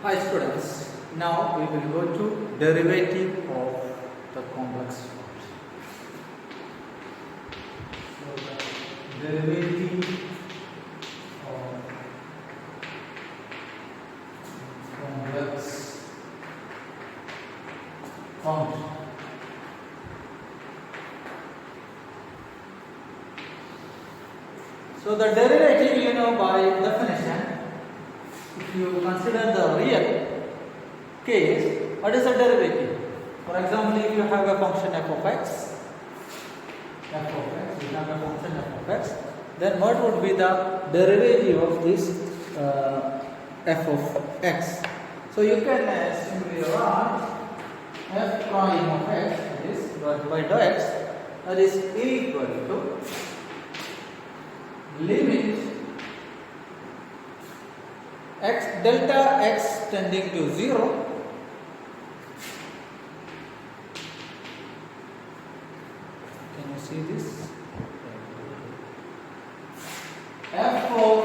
Hi students, now we will go to derivative of the complex function. So the derivative of complex function. So the derivative, by definition, if you consider the real case, what is the derivative? For example, if you have a function f of x, you have a function f of x, then what would be the derivative of this f of x? So you can simply write f prime of x is by dou x, that is equal to limit x delta x tending to 0 can you see this, f of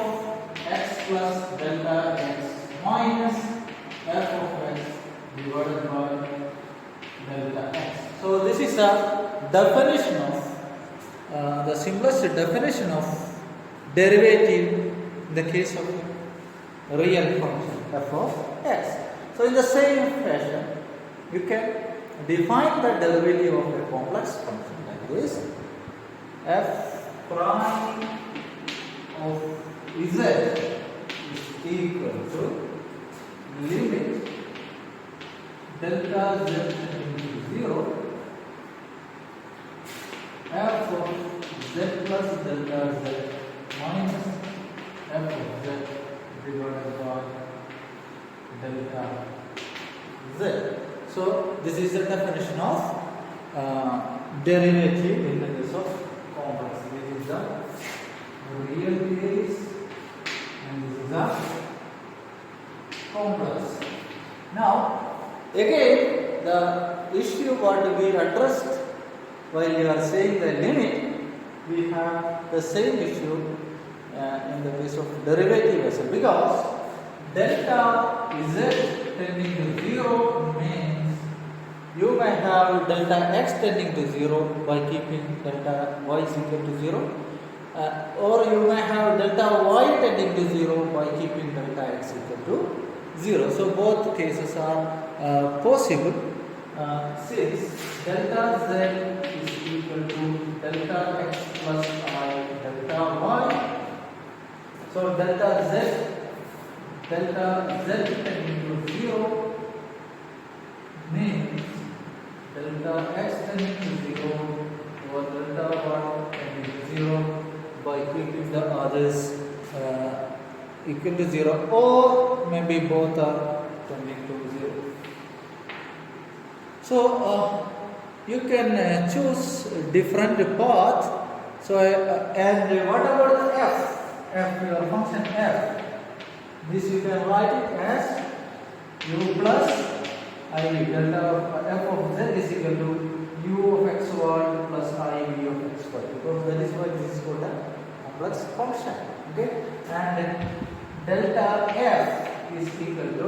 x plus delta x minus f of x divided by delta x. So this is a definition of the simplest definition of derivative in the case of real function f of x. So in the same fashion, you can define the derivative of a complex function like this: f prime of z is equal to limit delta z tending to 0 f of z plus delta z minus f of z divided by delta z. So this is the definition of derivative in the case of complex. This is the real case and this is the complex. Now again, the issue what we addressed while you are saying the limit, we have the same issue in the case of derivative as well, because delta z tending to 0 means you may have delta x tending to 0 by keeping delta y is equal to 0, or you may have delta y tending to 0 by keeping delta x equal to 0. So both cases are possible since delta z is equal to delta x plus I delta y. So delta z tending to 0 means delta x tending to 0 or delta y tending to 0 by keeping the others equal to 0, or maybe both are tending to 0. So you can choose different path. So and what about the f? Your function f. This you can write it as u plus iv. Delta f of z is equal to u of x1 plus iv of x2, because that is why this is called a complex function. Okay, and delta f is equal to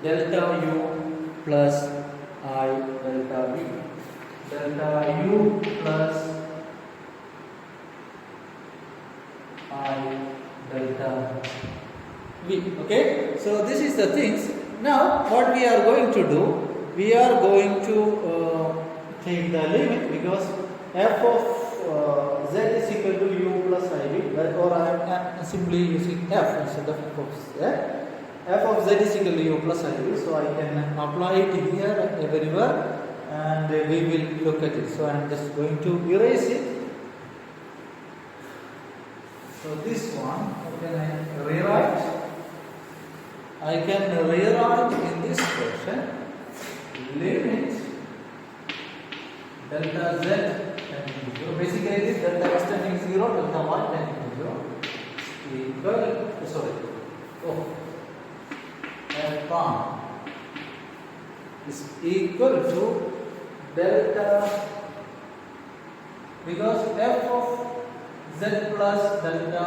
delta u plus I delta v. Delta u plus I delta v. Okay, so this is the things. Now what we are going to do, we are going to take the limit, because f of z is equal to u plus iv, or I am simply using f instead of f of z. F of z is equal to u plus iv, so I can apply it here everywhere and we will look at it. So I am just going to erase it. So this one, how can I rewrite? I can rewrite in this question limit delta z tending to 0. Basically this delta x tending to 0, delta y tending to 0 f prime is equal to delta, because f of z plus delta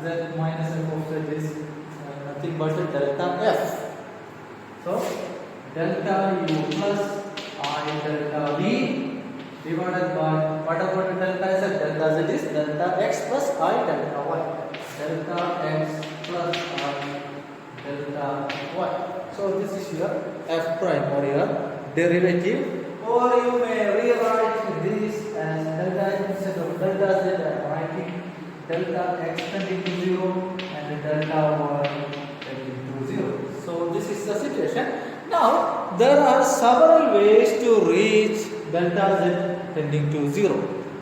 z minus f of z is nothing but delta f. So delta u plus I delta v divided by what about delta z? Delta z is delta x plus I delta y. Delta x plus I delta y. So this is your f prime or your derivative, or you may rewrite this as delta instead of delta z. I am writing delta x tending to 0 and delta y tending to 0. So this is the situation. Now there are several ways to reach delta z tending to 0.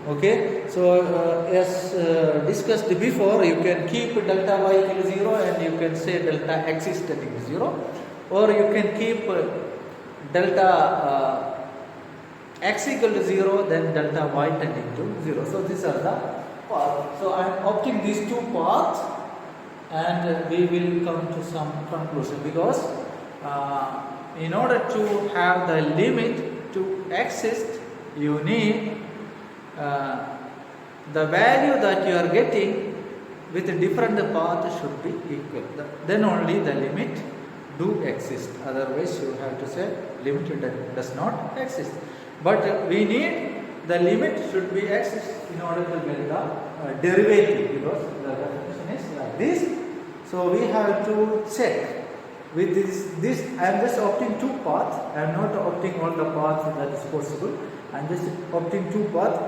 Okay, so as discussed before, you can keep delta y equal to 0 and you can say delta x is tending to 0, or you can keep delta x equal to 0, then delta y tending to 0. So these are the paths. So I am opting these two paths, and we will come to some conclusion, because in order to have the limit to exist, you need the value that you are getting with a different path should be equal. Then only the limit do exist. Otherwise, you have to say limit does not exist. But we need the limit should be exist in order to get the derivative, because the definition is like this. So we have to check with this. I am just opting two paths. I am not opting all the paths that is possible. I am just opting two paths.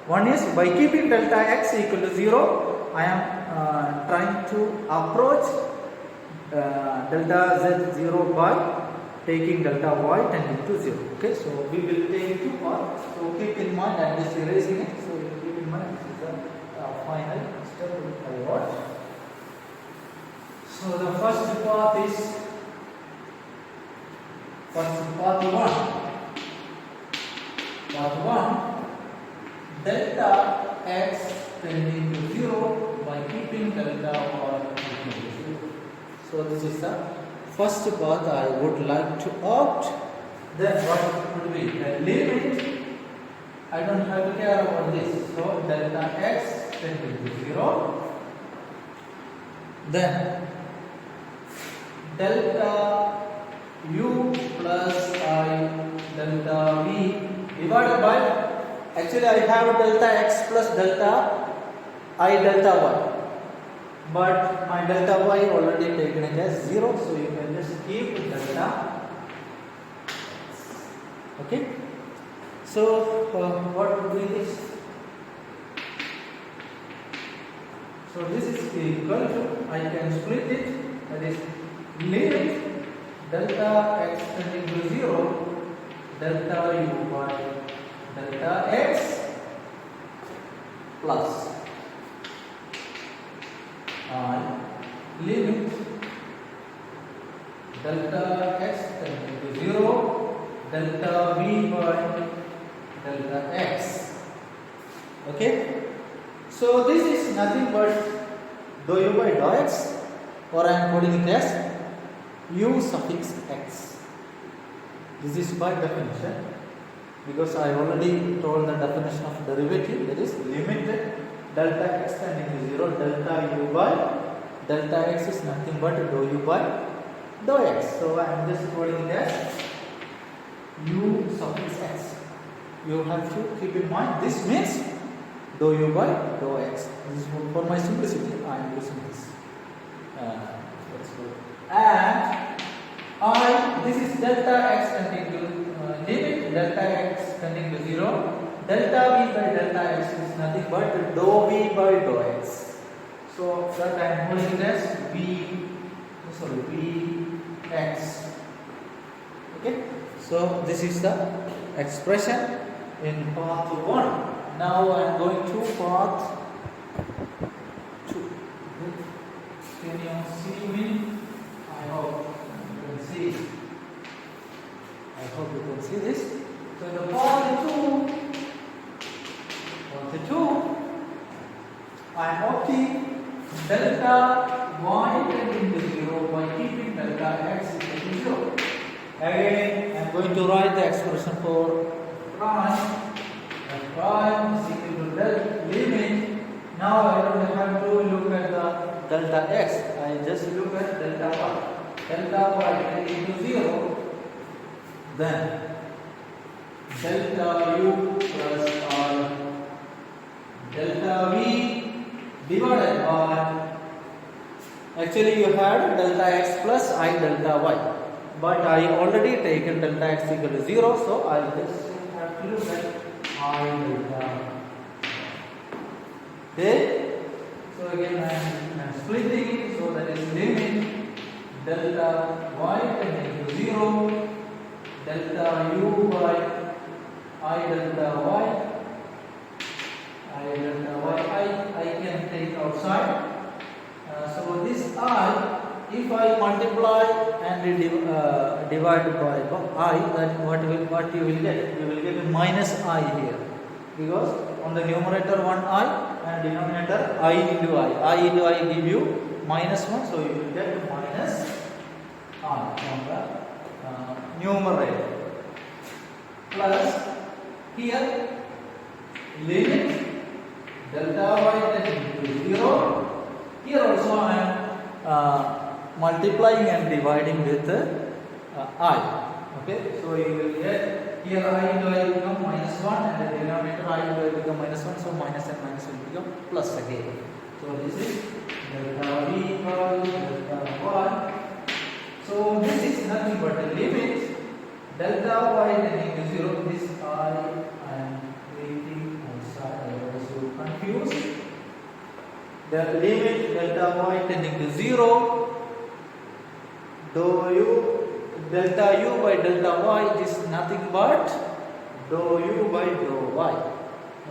One is by keeping delta x equal to 0, I am trying to approach delta z 0 by taking delta y tending to 0. Okay, so we will take two paths. So keep in mind, I am just erasing it. So keep in mind, this is the final step I watch. So the first path is path 1. Path 1, delta x tending to 0 by keeping delta y equal to 0. So this is the first path I would like to opt. Then what would be the limit? I don't have to care about this. So delta x tending to 0. Then delta u plus I delta v divided by, actually I have delta x plus delta I delta y, but my delta y already taken it as 0, so you can just keep delta. Okay, so what would be this? So this is equal to, I can split it, that is limit delta x tending to 0 delta u by delta x plus I limit delta x tending to 0 delta v by delta x. Okay, so this is nothing but dou u by dou x, or I am putting it as u suffix x. This is by definition, because I already told the definition of derivative, that is limit delta x tending to 0 delta u by delta x is nothing but dou u by dou x. So I am just putting it as u suffix x. You have to keep in mind, this means dou u by dou x. This is for my simplicity, I am using this. And this is delta x tending to limit delta x tending to 0 delta v by delta x is nothing but dou v by dou x. So that I am holding it as vx. Okay, so this is the expression in path 1. Now I am going to path 2. Can you see me? I hope you can see. I hope you can see this. So the path 2, I am opting delta y tending to 0 by keeping delta x equal to 0. Again, I am going to write the expression for prime. Prime is equal to delta limit. Now I don't have to look at the delta x. I just look at delta y. delta y tending to 0, then delta u plus I delta v divided by, actually you had delta x plus I delta y, but I already taken delta x equal to 0, so I will just have to look at I delta. Okay, so again I am splitting it, so that is limit delta y tending to 0, delta u by I delta y, I can take outside. So this I, if I multiply and divide by I, that what you will get? You will get minus I here, because on the numerator 1I and denominator I into I give you minus 1, so you will get minus I from the numerator, plus here limit delta y tending to 0. Here also I am multiplying and dividing with I. Okay, so you will get here I into I become minus 1 and the denominator I into I become minus 1, so minus and minus will become plus again. So this is delta v by delta y. So this is nothing but the limit delta y tending to 0. This I am taking outside, I was so confused. The limit delta y tending to 0, delta u by delta y is nothing but dou u by dou y.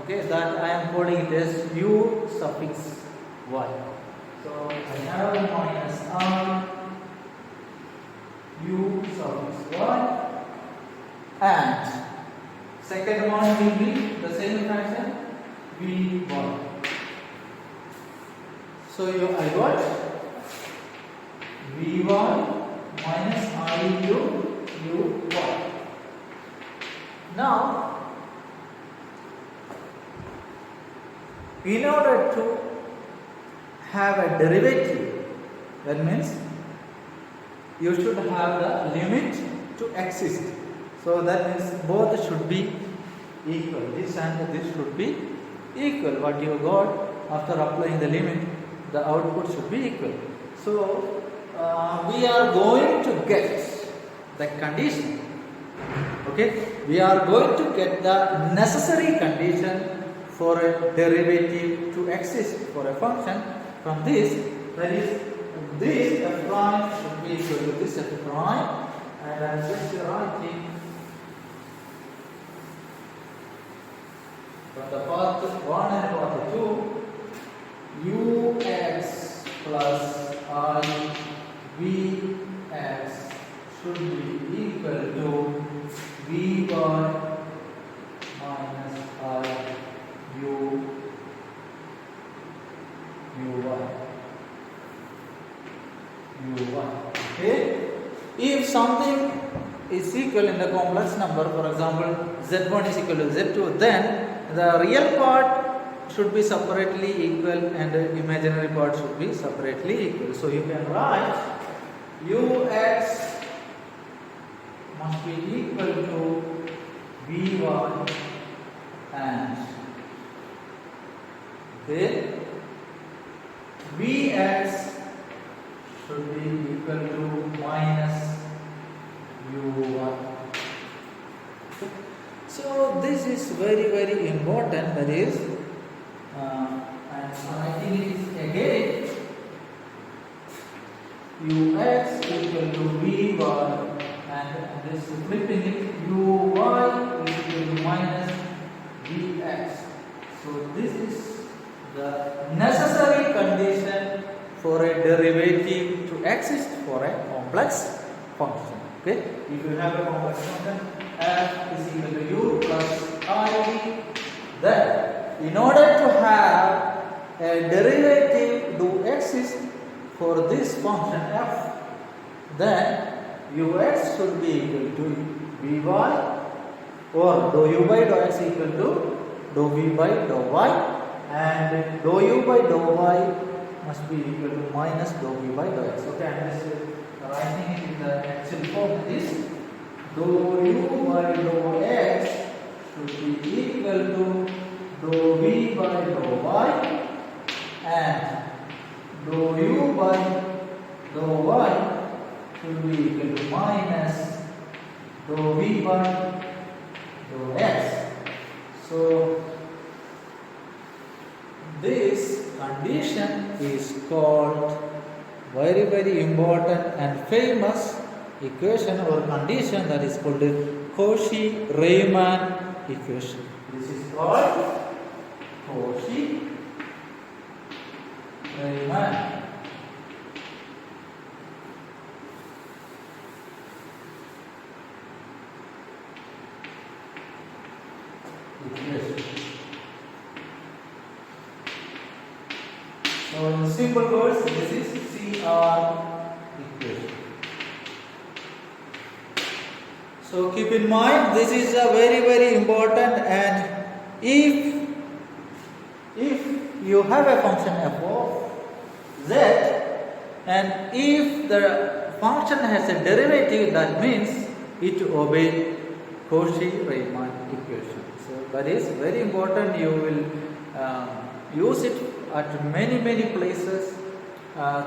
Okay, that I am calling it as u suffix y. So I have minus I u suffix y, and second one will be the same fraction v1. So I got v1 minus I into u1. Now, in order to have a derivative, that means you should have the limit to exist. So that means both should be equal. This and this should be equal. What you got after applying the limit, the output should be equal. So we are going to get the condition. Okay, we are going to get the necessary condition for a derivative to exist for a function from this. That is, this f prime should be equal to this f prime, and I am just writing from the path 1 and path 2, ux plus I vx should be equal to v1 minus I u1. Okay, if something is equal in the complex number, for example z1 is equal to z2, then the real part should be separately equal and the imaginary part should be separately equal. So you can write ux must be equal to v1 and then vx should be equal to minus u1. So this is very, very important. That is, and writing it again, ux equal to v1 and this flipping it, uy is equal to minus vx. So this is the necessary condition for a derivative to exist for a complex function. Okay, if you have a complex function f is equal to u plus I, then in order to have a derivative to exist for this function f, then ux should be equal to vy, or dou u by dou x equal to dou v by dou y, and dou u by dou y must be equal to minus dou v by dou x. Okay, I am just writing it in the actual form is dou u by dou x should be equal to dou v by dou y, and dou u by dou y should be equal to minus dou v by dou x. So this condition is called very important and famous equation or condition, that is called the Cauchy-Riemann equation. This is called Cauchy-Riemann equation. So in simple words, this is CR equation. So keep in mind, this is a very important, and if you have a function f of z, and if the function has a derivative, that means it obeys Cauchy-Riemann equation. So that is very important. You will use it at many places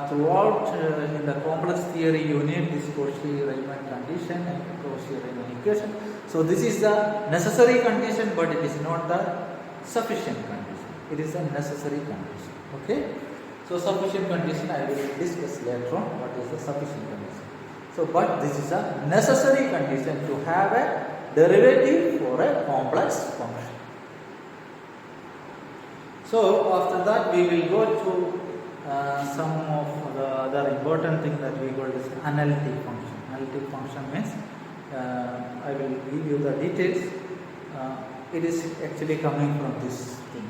throughout in the complex theory. You need this Cauchy-Riemann condition and Cauchy-Riemann equation. So this is the necessary condition, but it is not the sufficient condition. It is a necessary condition. Okay. So sufficient condition I will discuss later on. What is the sufficient condition? So, but this is a necessary condition to have a derivative for a complex function. So after that we will go to some of the other important thing that we call this analytic function. Analytic function means I will give you the details. It is actually coming from this thing.